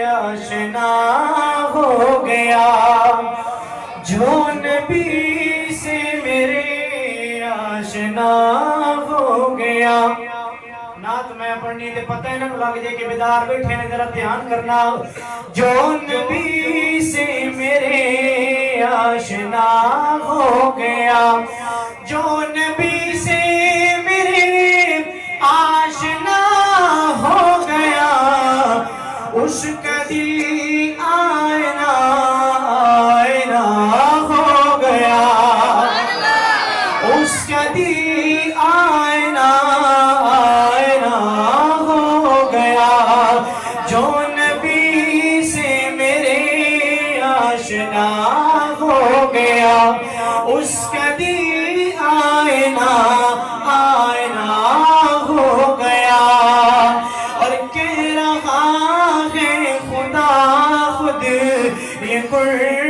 آشنا ہو گیا، جو نبی سے میرے آشنا ہو گیا۔ نعت میں پڑھنی تے پتہ ہے نہ لگ جائے کہ بیدار بیٹھے نے ذرا دھیان کرنا۔ جو نبی سے میرے آشنا ہو گیا، جو نبی سے میرے آشنا ہو گیا، اس کا دل آئینہ آئینہ ہو گیا، اس کا دل آئینہ آئینہ ہو گیا، جو نبی سے میرے آشنا ہو گیا، اس کا دل آئینہ آئینہ ہو گیا۔ اور کہہ رہا ہے خدا خود یہ قرآن